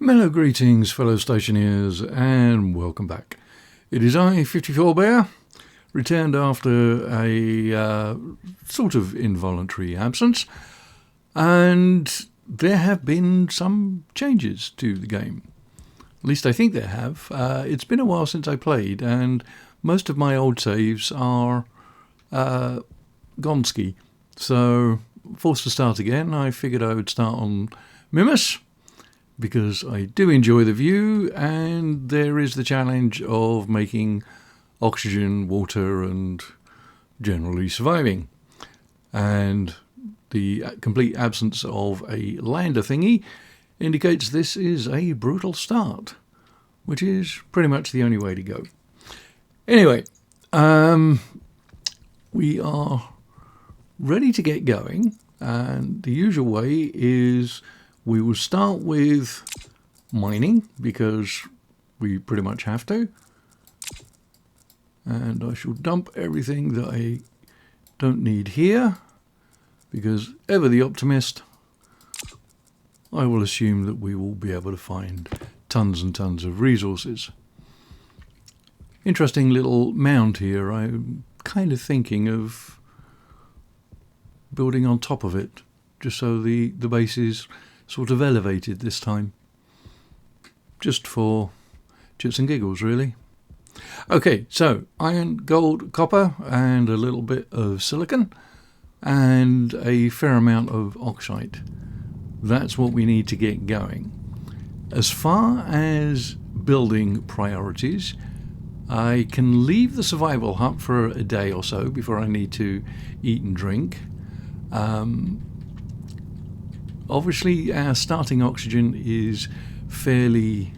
Mellow greetings, fellow stationeers, and welcome back. It is I, 54 Bear, returned after a sort of involuntary absence, and there have been some changes to the game. At least I think there have. It's been a while since I played, and most of my old saves are gonski. So, forced to start again, I figured I would start on Mimas, because I do enjoy the view, and there is the challenge of making oxygen, water, and generally surviving. And the complete absence of a lander thingy indicates this is a brutal start, which is pretty much the only way to go. Anyway, we are ready to get going, and the usual way is we will start with mining, because we pretty much have to. And I shall dump everything that I don't need here, because ever the optimist, I will assume that we will be able to find tons and tons of resources. Interesting little mound here. I'm kind of thinking of building on top of it, just so the base is sort of elevated this time. Just for chits and giggles, really. Okay, so iron, gold, copper, and a little bit of silicon, and a fair amount of oxide. That's what we need to get going. As far as building priorities, I can leave the survival hut for a day or so before I need to eat and drink. Obviously, our starting oxygen is fairly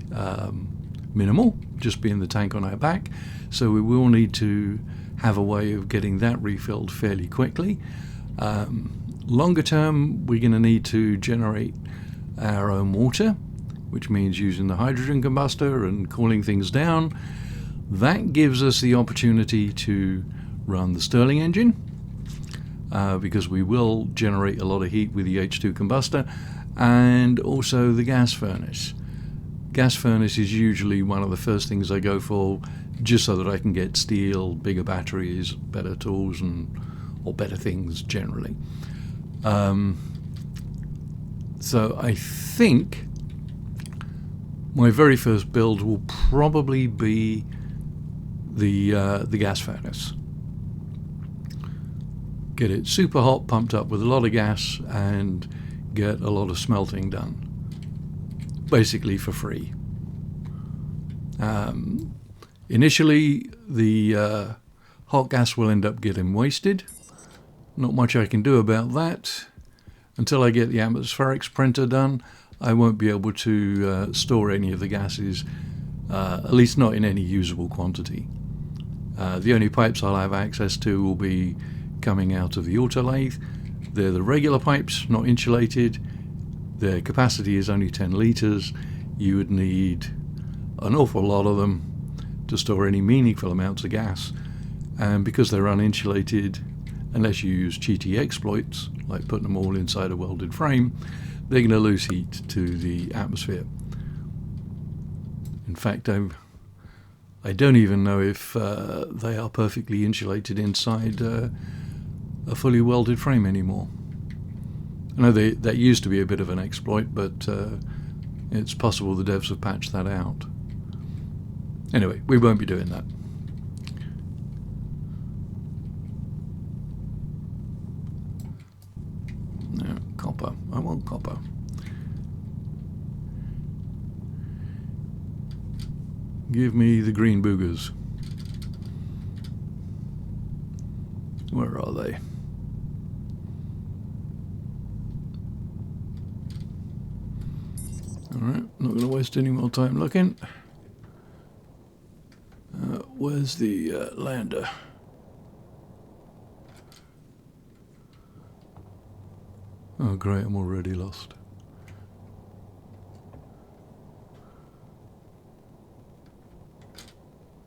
minimal, just being the tank on our back, so we will need to have a way of getting that refilled fairly quickly. Longer term, we're going to need to generate our own water, which means using the hydrogen combustor and cooling things down. That gives us the opportunity to run the Stirling engine, because we will generate a lot of heat with the H2 combustor, and also the gas furnace. Gas furnace is usually one of the first things I go for, just so that I can get steel, bigger batteries, better tools, or better things generally. So I think my very first build will probably be the gas furnace. Get it super hot, pumped up with a lot of gas, and get a lot of smelting done, basically for free. Initially, the hot gas will end up getting wasted. Not much I can do about that. Until I get the atmospherics printer done, I won't be able to store any of the gases, at least not in any usable quantity. The only pipes I'll have access to will be coming out of the autolathe. They're the regular pipes, not insulated. Their capacity is only 10 litres. You would need an awful lot of them to store any meaningful amounts of gas. And because they're uninsulated, unless you use cheaty exploits, like putting them all inside a welded frame, they're going to lose heat to the atmosphere. In fact, I don't even know if they are perfectly insulated inside a fully welded frame anymore. I know that used to be a bit of an exploit, but it's possible the devs have patched that out. Anyway, we won't be doing that. No, copper. I want copper. Give me the green boogers. Where are they? Alright, not going to waste any more time looking. Where's the lander? Oh great, I'm already lost.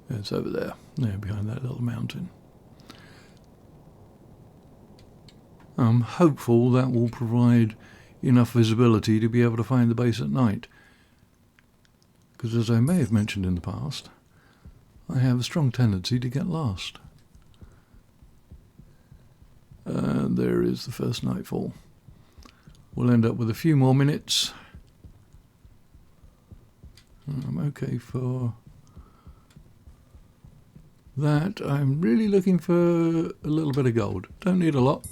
It's over there, behind that little mountain. I'm hopeful that will provide enough visibility to be able to find the base at night. because as I may have mentioned in the past, I have a strong tendency to get lost. And there is the first nightfall. We'll end up with a few more minutes. I'm okay for that. I'm really looking for a little bit of gold. Don't need a lot,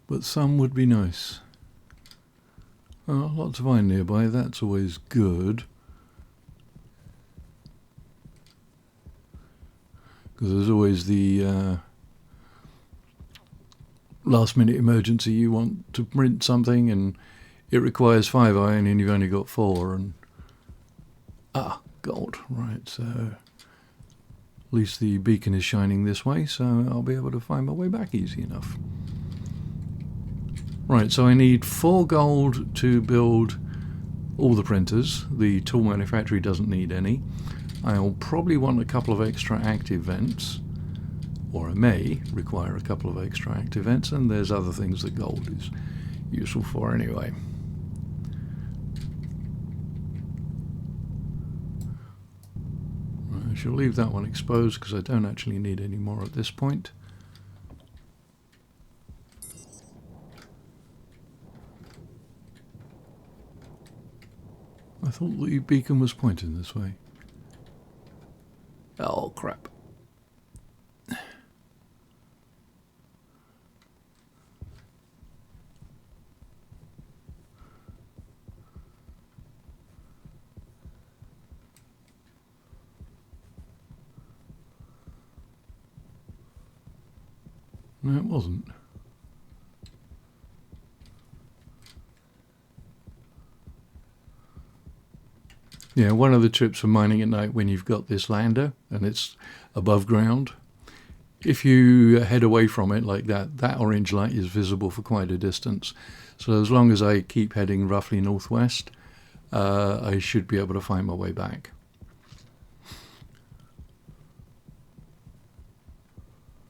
but some would be nice. Oh, lots of iron nearby, that's always good. Because there's always the last minute emergency. You want to print something and it requires 5 iron and you've only got 4, and gold. Right, so at least the beacon is shining this way, so I'll be able to find my way back easy enough. Right, so I need 4 gold to build all the printers. The tool manufactory doesn't need any. I'll probably want a couple of extra active vents, or I may require a couple of extra active vents, and there's other things that gold is useful for anyway. I shall leave that one exposed because I don't actually need any more at this point. I thought the beacon was pointing this way. Oh, crap. No, it wasn't. Yeah, one of the trips for mining at night when you've got this lander and it's above ground, if you head away from it like that, that orange light is visible for quite a distance. So as long as I keep heading roughly northwest, I should be able to find my way back.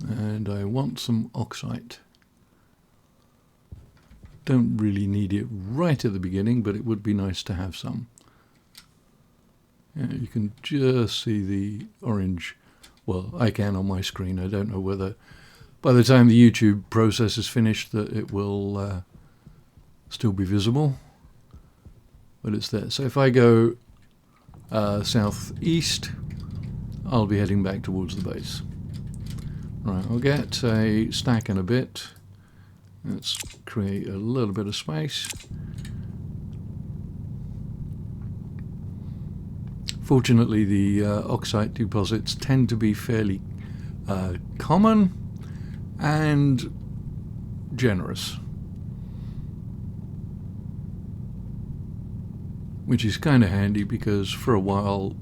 And I want some oxide. Don't really need it right at the beginning, but it would be nice to have some. Yeah, you can just see the orange. Well, I can on my screen. I don't know whether by the time the YouTube process is finished that it will still be visible, but it's there. So if I go southeast, I'll be heading back towards the base. Right, I'll get a stack in a bit. Let's create a little bit of space. Fortunately, the oxide deposits tend to be fairly common and generous, which is kind of handy because for a while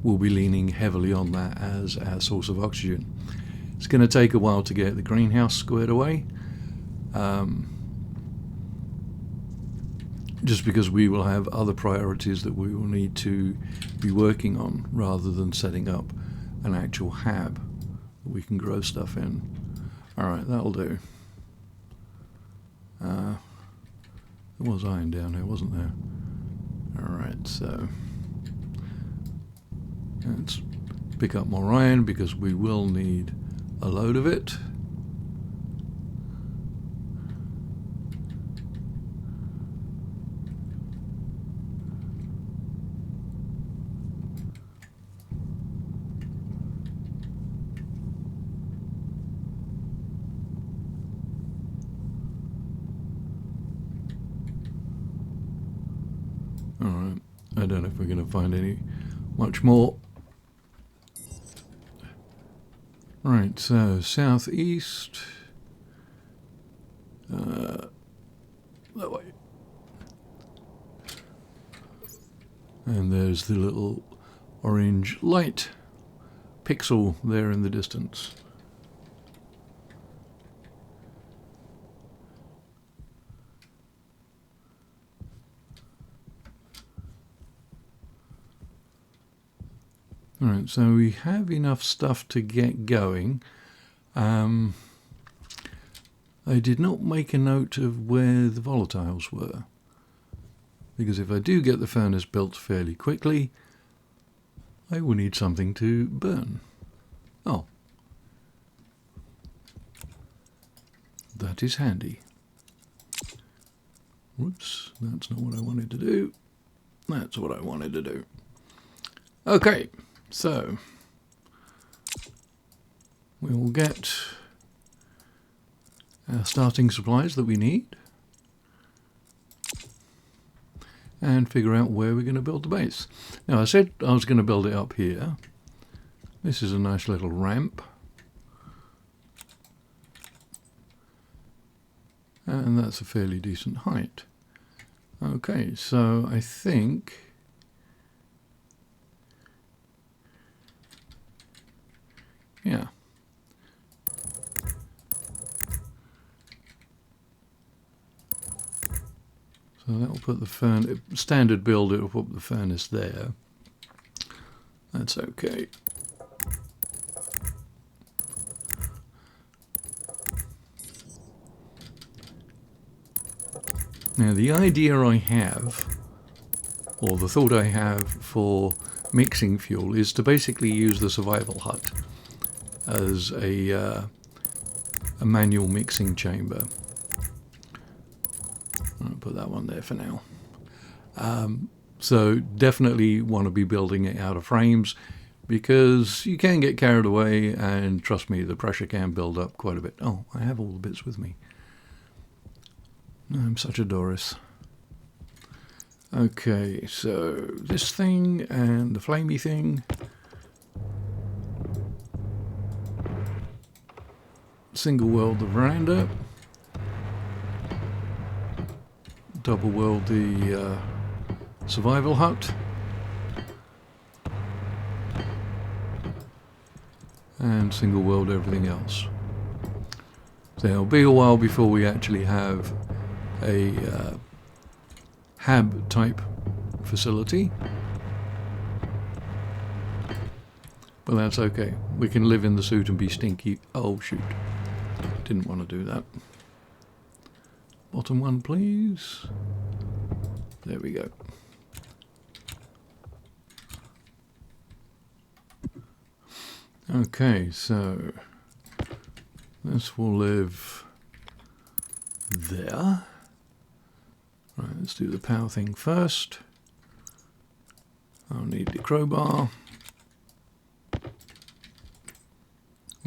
we'll be leaning heavily on that as our source of oxygen. It's going to take a while to get the greenhouse squared away, just because we will have other priorities that we will need to be working on rather than setting up an actual hab that we can grow stuff in. Alright, that'll do. There was iron down here, wasn't there? Alright, so let's pick up more iron because we will need a load of it. Alright, I don't know if we're going to find any much more. Right, so southeast, that way. And there's the little orange light pixel there in the distance. Alright, so we have enough stuff to get going. I did not make a note of where the volatiles were. because if I do get the furnace built fairly quickly, I will need something to burn. Oh, that is handy. Whoops, that's not what I wanted to do. That's what I wanted to do. Okay, so we will get our starting supplies that we need and figure out where we're going to build the base. Now, I said I was going to build it up here. This is a nice little ramp. And that's a fairly decent height. Okay, so I think yeah. So that will put the standard build, it will put the furnace there. That's okay. Now the idea I have, or the thought I have for mixing fuel, is to basically use the survival hut as a manual mixing chamber. I'll put that one there for now. So definitely want to be building it out of frames, because you can get carried away, and trust me, the pressure can build up quite a bit. Oh, I have all the bits with me. I'm such a Doris. Okay, so this thing and the flamey thing. Single weld the veranda. Double weld the survival hut. And single weld everything else. So it'll be a while before we actually have a hab type facility, but that's okay. We can live in the suit and be stinky. Oh shoot, didn't want to do that. Bottom one please. There we go. Okay, so this will live there. Right, let's do the power thing first. I'll need the crowbar.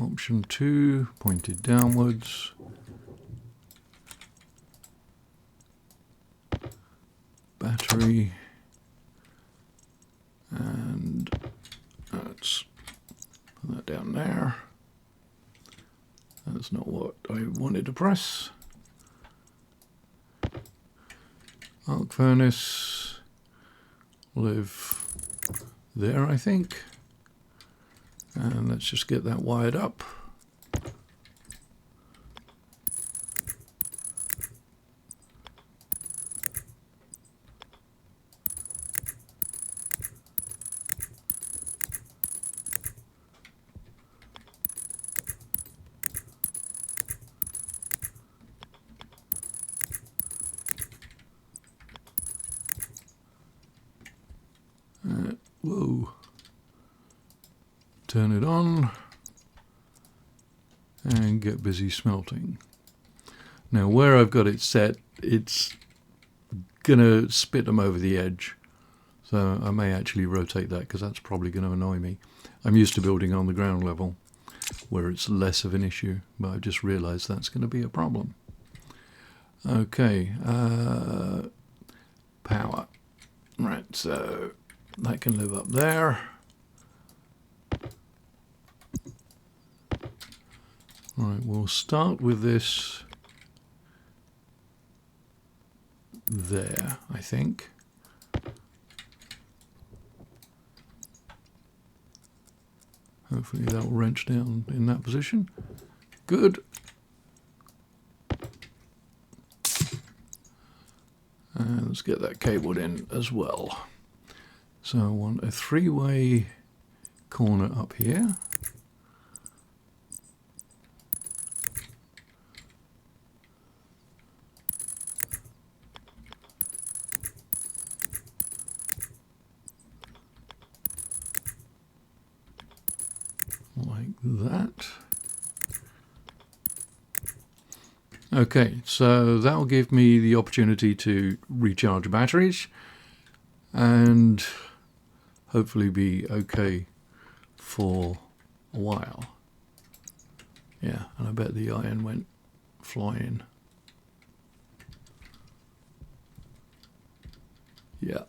Option 2, pointed downwards. Battery. And let's put that down there. That's not what I wanted to press. Arc furnace, live there I think, and let's just get that wired up. Whoa. Turn it on and get busy smelting. Now where I've got it set, it's gonna spit them over the edge, so I may actually rotate that, because that's probably going to annoy me. I'm used to building on the ground level where it's less of an issue, but I've just realized that's going to be a problem. Okay, power. Right, so that can live up there. Right, we'll start with this there, I think. Hopefully that will wrench down in that position. Good. And let's get that cabled in as well. So I want a 3-way corner up here. that. Okay, so that will give me the opportunity to recharge batteries and hopefully be okay for a while. Yeah, and I bet the iron went flying. Yeah,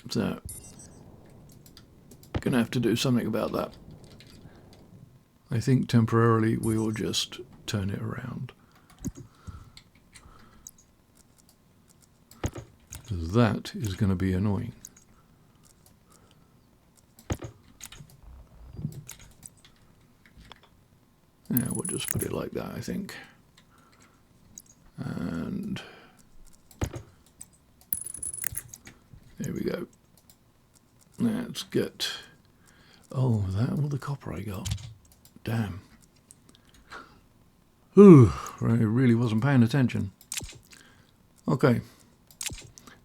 so gonna have to do something about that. I think temporarily we will just turn it around. That is going to be annoying. Yeah, we'll just put it like that, I think. And there we go. Let's get... Oh, that all the copper I got. Damn. Ooh, I really wasn't paying attention. Okay,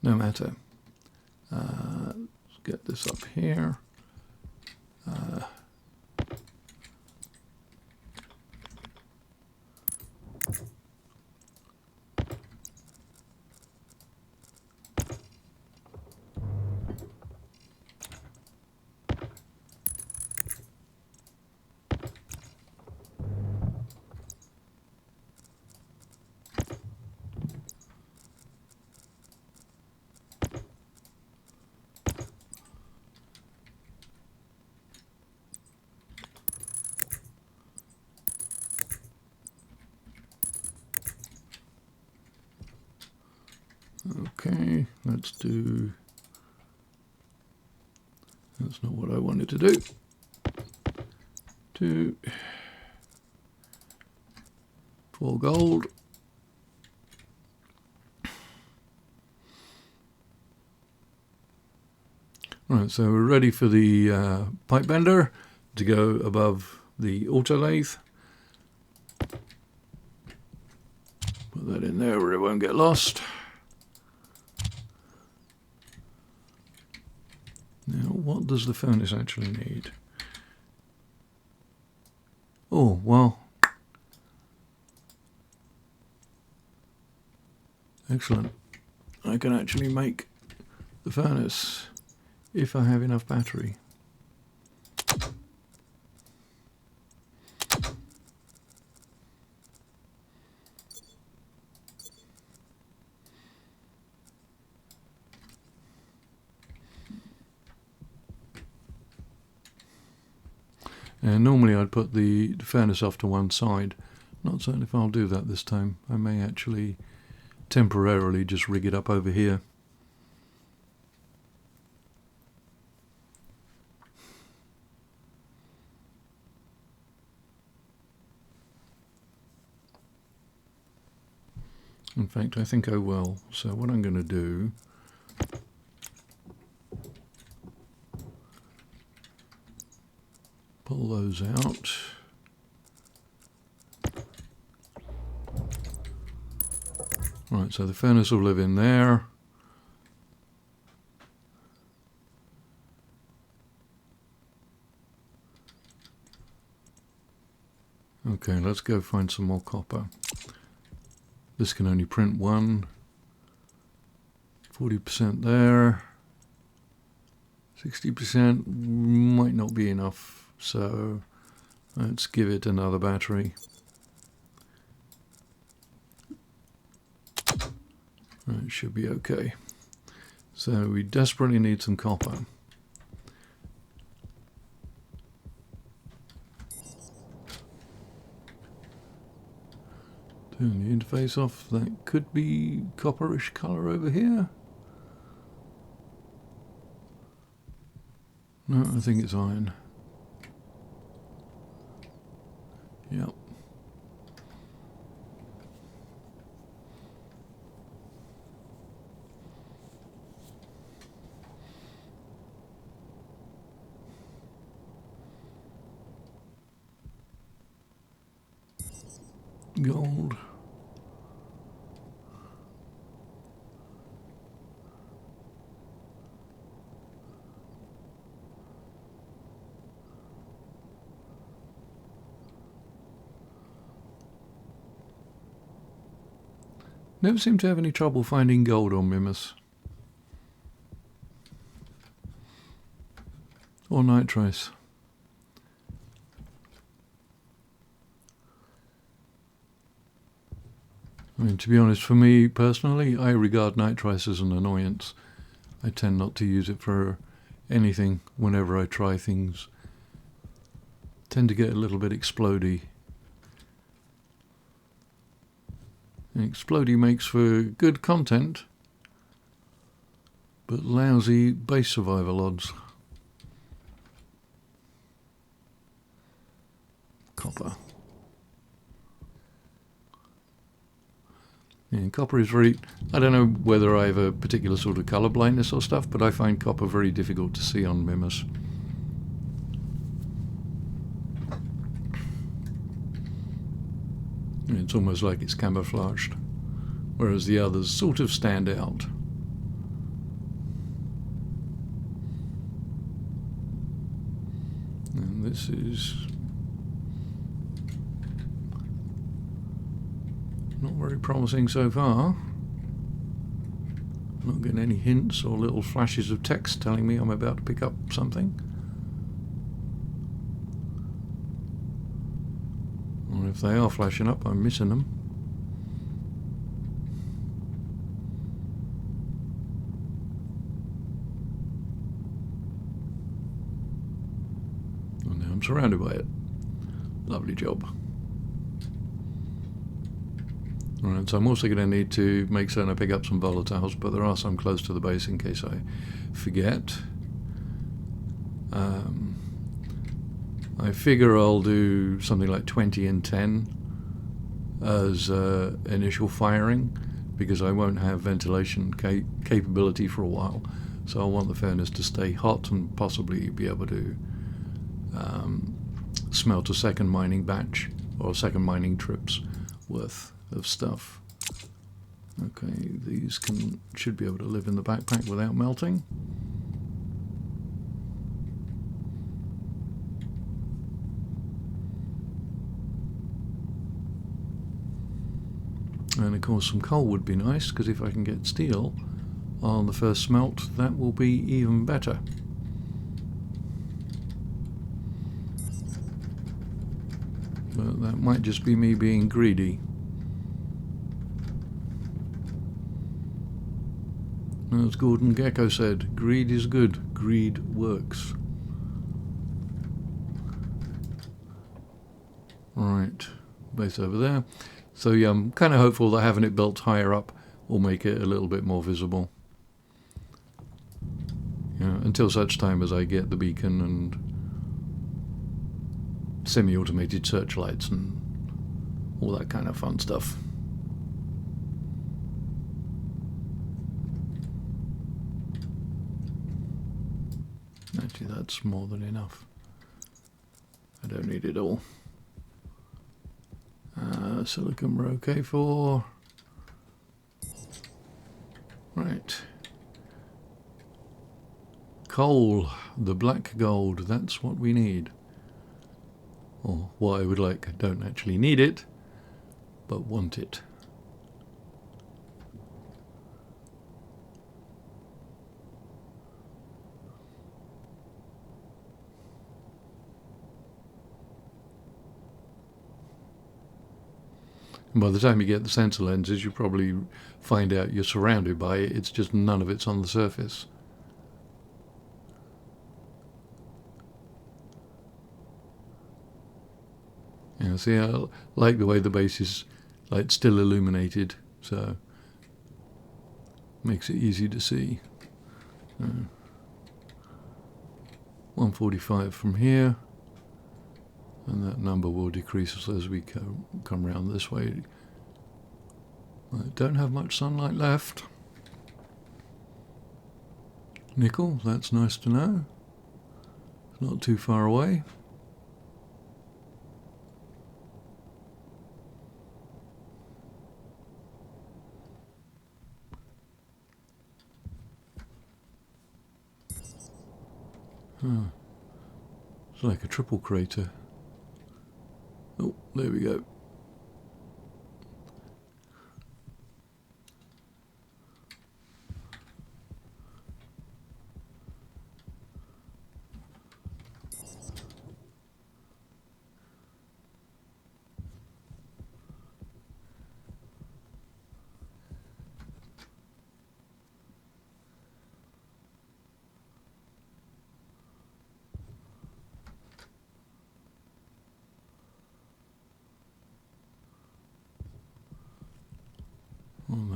no matter. Let's get this up here. Okay, let's do... That's not what I wanted to do. 2, 4 gold. Right, so we're ready for the pipe bender to go above the auto lathe. Put that in there where it won't get lost. Now, what does the furnace actually need? Oh, well. Excellent. I can actually make the furnace if I have enough battery. And normally I'd put the furnace off to one side. Not certain if I'll do that this time. I may actually temporarily just rig it up over here. In fact, I think I will. So what I'm going to do... Pull those out. Right, so the furnace will live in there. Okay, let's go find some more copper. This can only print one. 40% there. 60% might not be enough, so let's give it another battery. It should be okay. So we desperately need some copper. Turn the interface off. That could be copperish color over here. No, I think it's iron. Yep. Gold. Never seem to have any trouble finding gold on Mimas. Or nitrous. I mean, to be honest, for me personally, I regard nitrous as an annoyance. I tend not to use it for anything whenever I try things. Tend to get a little bit explodey. And explodey makes for good content, but lousy base survival odds. Copper. Yeah, copper is very... I don't know whether I have a particular sort of colour blindness or stuff, but I find copper very difficult to see on Mimas. It's almost like it's camouflaged, whereas the others sort of stand out. And this is not very promising so far. Not getting any hints or little flashes of text telling me I'm about to pick up something. Or if they are flashing up, I'm missing them. And now I'm surrounded by it. Lovely job. Alright, so I'm also going to need to make certain I pick up some volatiles, but there are some close to the base in case I forget. I figure I'll do something like 20 and 10 as initial firing, because I won't have ventilation capability for a while, so I want the furnace to stay hot and possibly be able to smelt a second mining batch or second mining trips worth of stuff. Okay, these should be able to live in the backpack without melting. And of course some coal would be nice, because if I can get steel on the first smelt, that will be even better. But that might just be me being greedy. As Gordon Gekko said, greed is good, greed works. Right, base over there. So yeah, I'm kind of hopeful that having it built higher up will make it a little bit more visible. Yeah, until such time as I get the beacon and semi-automated searchlights and all that kind of fun stuff. Actually, that's more than enough. I don't need it all. Silicon we're okay for. Right. Coal, the black gold, that's what we need. Or what I would like. I don't actually need it, but want it. And by the time you get the sensor lenses, you probably find out you're surrounded by it. It's just none of it's on the surface. Yeah, see, I like the way the base is like still illuminated, so makes it easy to see. 145 from here. And that number will decrease as we come round this way. I don't have much sunlight left. Nickel, that's nice to know. It's not too far away. Huh. It's like a triple crater. Oh, there we go.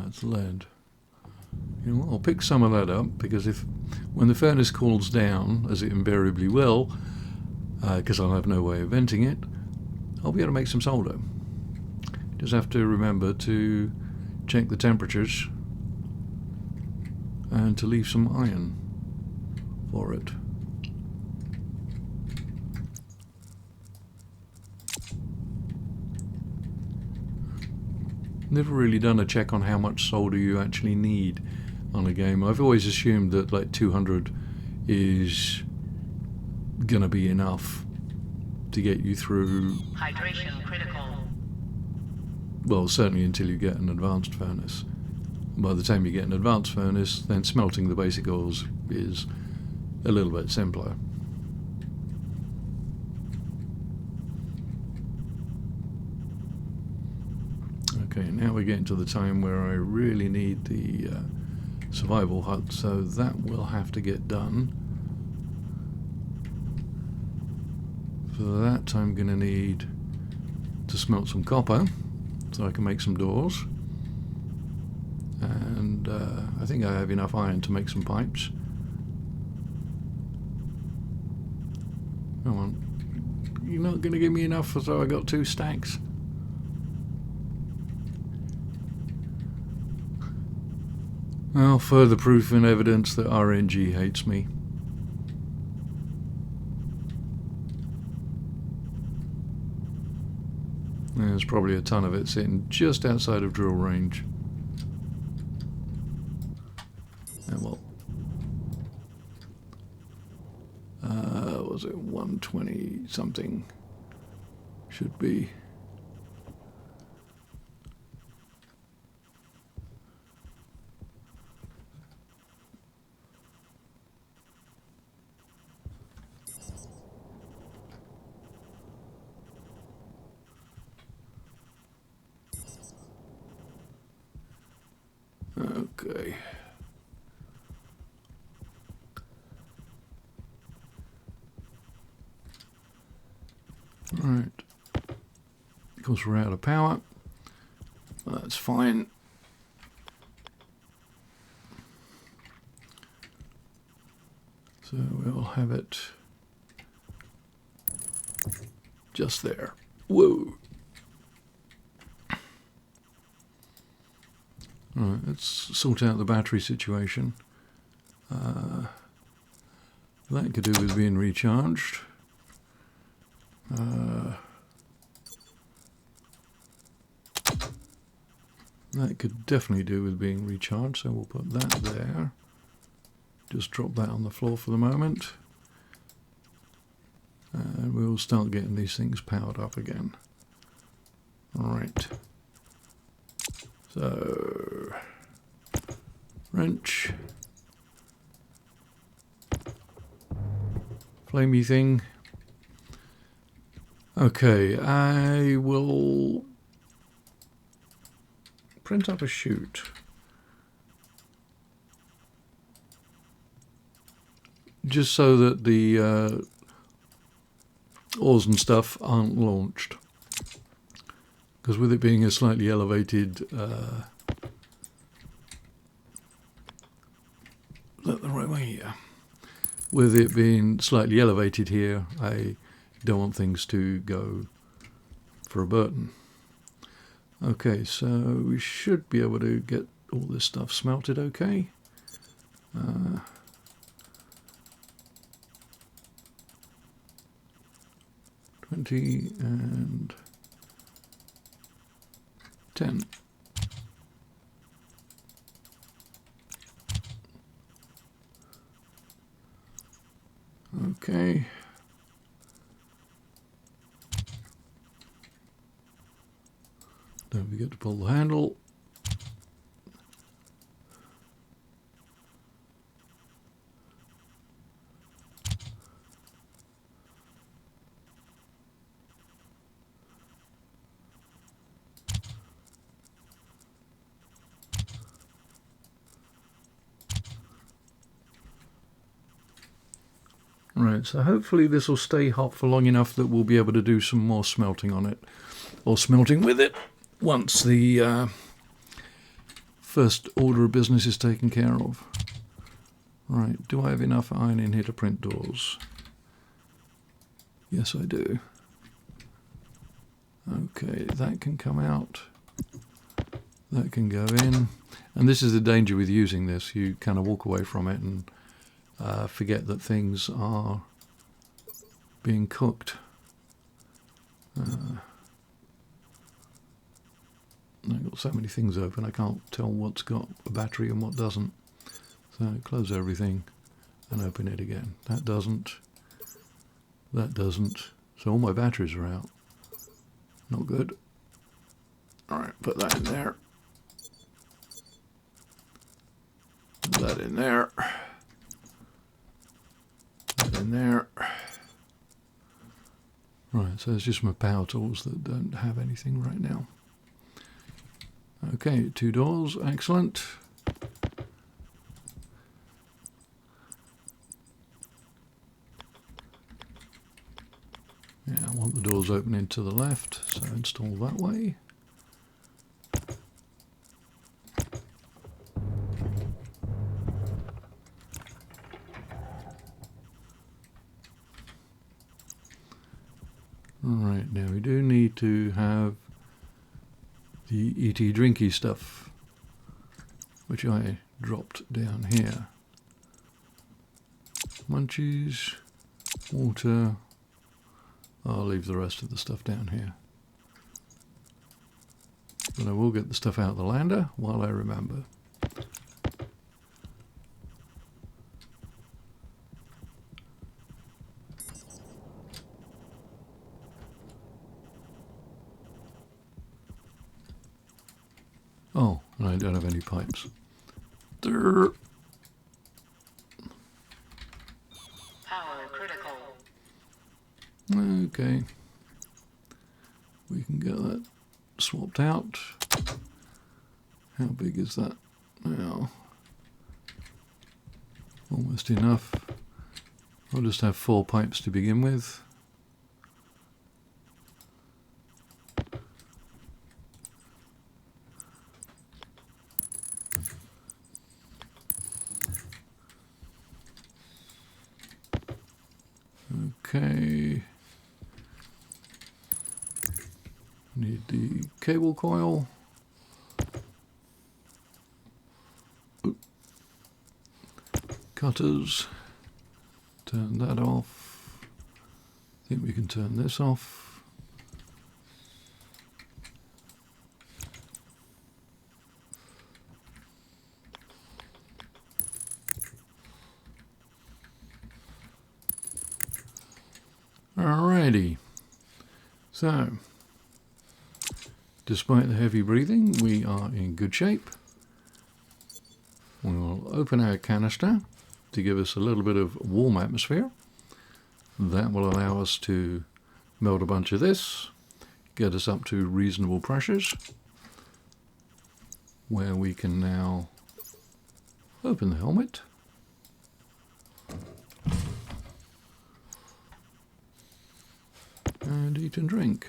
That's lead. You know, I'll pick some of that up, because when the furnace cools down, as it invariably will, because I'll have no way of venting it, I'll be able to make some solder. Just have to remember to check the temperatures and to leave some iron for it. Never really done a check on how much solder you actually need on a game. I've always assumed that like 200 is gonna be enough to get you through. Hydration critical. Well, certainly until you get an advanced furnace. By the time you get an advanced furnace, then smelting the basic ores is a little bit simpler. Okay, now we're getting to the time where I really need the survival hut, so that will have to get done. For that, I'm going to need to smelt some copper so I can make some doors. And I think I have enough iron to make some pipes. Come on. You're not going to give me enough, so I got 2 stacks? Well, further proof and evidence that RNG hates me. There's probably a ton of it sitting just outside of drill range. And well, was it 120 something? Should be. Okay. Right. Because we're out of power. That's fine. So we'll have it just there. Whoa. Alright, let's sort out the battery situation. That could do with being recharged. That could definitely do with being recharged, so we'll put that there. Just drop that on the floor for the moment. And we'll start getting these things powered up again. Alright. So, wrench. Flamey thing. Okay, I will print up a chute. Just so that the ores and stuff aren't launched. Because with it being a slightly elevated, look the right way here. With it being slightly elevated here, I don't want things to go for a burden. Okay, so we should be able to get all this stuff smelted okay. 20 and 10. Okay. Don't forget to pull the handle. Right, so hopefully this will stay hot for long enough that we'll be able to do some more smelting on it, or smelting with it, once the first order of business is taken care of. Right, do I have enough iron in here to print doors? Yes, I do. Okay, that can come out. That can go in. And this is the danger with using this. You kind of walk away from it and forget that things are being cooked. I've got so many things open, I can't tell what's got a battery and what doesn't. So close everything and open it again. That doesn't. That doesn't. So all my batteries are out. Not good. Alright, put that in there. Put that in there. That in there. Right, so it's just my power tools that don't have anything right now. Okay, 2 doors, excellent. Yeah, I want the doors opening to the left, so install that way. Alright, now we do need to have the eaty drinky stuff, which I dropped down here. Munchies, water. I'll leave the rest of the stuff down here. But I will get the stuff out of the lander while I remember. Oh, and I don't have any pipes. Power critical. Okay. We can get that swapped out. How big is that now? Almost enough. I'll just have 4 pipes to begin with. Okay. Need the cable coil. Oop. Cutters. Turn that off. I think we can turn this off. Alrighty. So, despite the heavy breathing, we are in good shape. We'll open our canister to give us a little bit of warm atmosphere. That will allow us to melt a bunch of this, get us up to reasonable pressures, where we can now open the helmet. And eat and drink.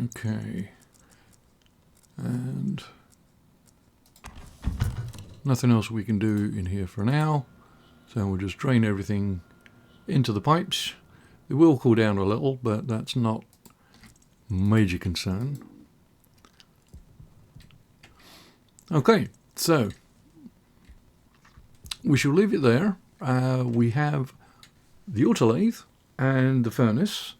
Okay. And nothing else we can do in here for now. So we'll just drain everything into the pipes. It will cool down a little, but that's not major concern. Okay, so we shall leave it there. We have the autolathe and the furnace.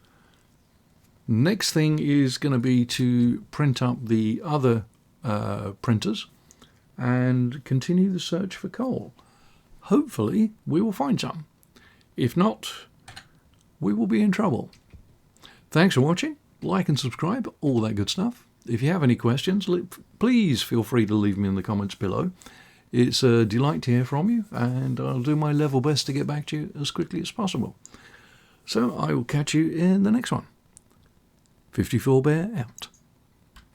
Next thing is going to be to print up the other printers and continue the search for coal. Hopefully we will find some. If not, we will be in trouble. Thanks for watching. Like and subscribe, all that good stuff. If you have any questions, please feel free to leave me in the comments below. It's a delight to hear from you, and I'll do my level best to get back to you as quickly as possible. So I will catch you in the next one. 54 Bear out.